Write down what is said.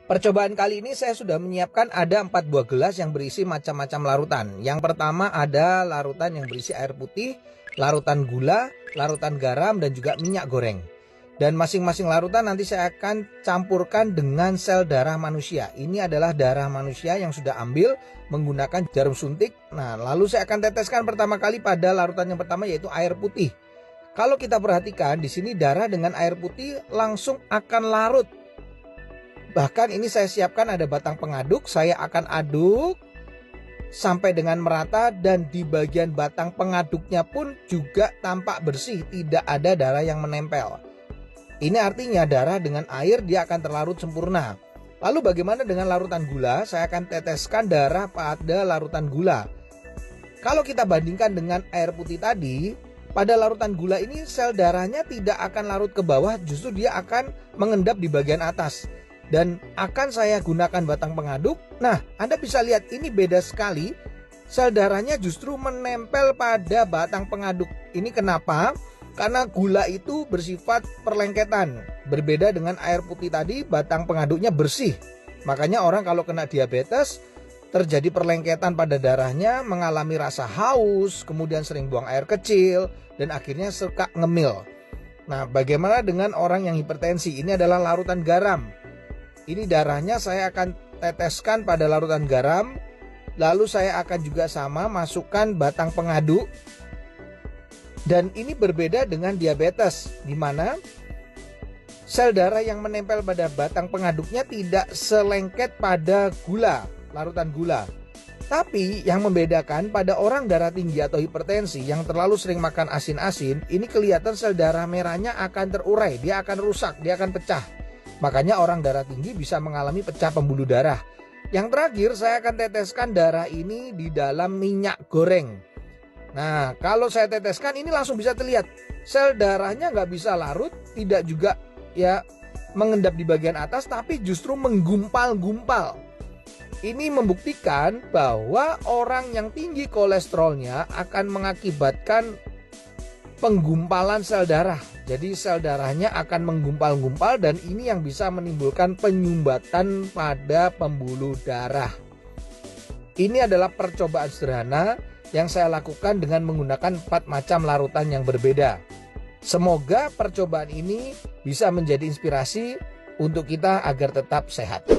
Percobaan kali ini saya sudah menyiapkan ada 4 buah gelas yang berisi macam-macam larutan. Yang pertama ada larutan yang berisi air putih, larutan gula, larutan garam, dan juga minyak goreng. Dan masing-masing larutan nanti saya akan campurkan dengan sel darah manusia. Ini adalah darah manusia yang sudah ambil menggunakan jarum suntik. Nah, lalu saya akan teteskan pertama kali pada larutan yang pertama, yaitu air putih. Kalau kita perhatikan di sini darah dengan air putih langsung akan larut. Bahkan ini saya siapkan ada batang pengaduk, saya akan aduk sampai dengan merata, dan di bagian batang pengaduknya pun juga tampak bersih, tidak ada darah yang menempel. Ini artinya darah dengan air dia akan terlarut sempurna. Lalu bagaimana dengan larutan gula? Saya akan teteskan darah pada larutan gula. Kalau kita bandingkan dengan air putih tadi, pada larutan gula ini sel darahnya tidak akan larut ke bawah, justru dia akan mengendap di bagian atas. Dan akan saya gunakan batang pengaduk. Nah, Anda bisa lihat ini beda sekali. Sel darahnya justru menempel pada batang pengaduk. Ini kenapa? Karena gula itu bersifat perlengketan. Berbeda dengan air putih tadi, batang pengaduknya bersih. Makanya orang kalau kena diabetes, terjadi perlengketan pada darahnya, mengalami rasa haus, kemudian sering buang air kecil, dan akhirnya suka ngemil. Nah, bagaimana dengan orang yang hipertensi? Ini adalah larutan garam. Ini darahnya saya akan teteskan pada larutan garam. Lalu saya akan juga sama masukkan batang pengaduk. Dan ini berbeda dengan diabetes, di mana sel darah yang menempel pada batang pengaduknya tidak selengket pada gula, larutan gula. Tapi yang membedakan pada orang darah tinggi atau hipertensi yang terlalu sering makan asin-asin, ini kelihatan sel darah merahnya akan terurai, dia akan rusak, dia akan pecah. Makanya orang darah tinggi bisa mengalami pecah pembuluh darah. Yang terakhir saya akan teteskan darah ini di dalam minyak goreng. Nah, kalau saya teteskan ini langsung bisa terlihat sel darahnya nggak bisa larut, tidak juga ya mengendap di bagian atas, tapi justru menggumpal-gumpal. Ini membuktikan bahwa orang yang tinggi kolesterolnya akan mengakibatkan penggumpalan sel darah. Jadi sel darahnya akan menggumpal-gumpal, dan ini yang bisa menimbulkan penyumbatan pada pembuluh darah. Ini adalah percobaan sederhana yang saya lakukan dengan menggunakan 4 macam larutan yang berbeda. Semoga percobaan ini bisa menjadi inspirasi untuk kita agar tetap sehat.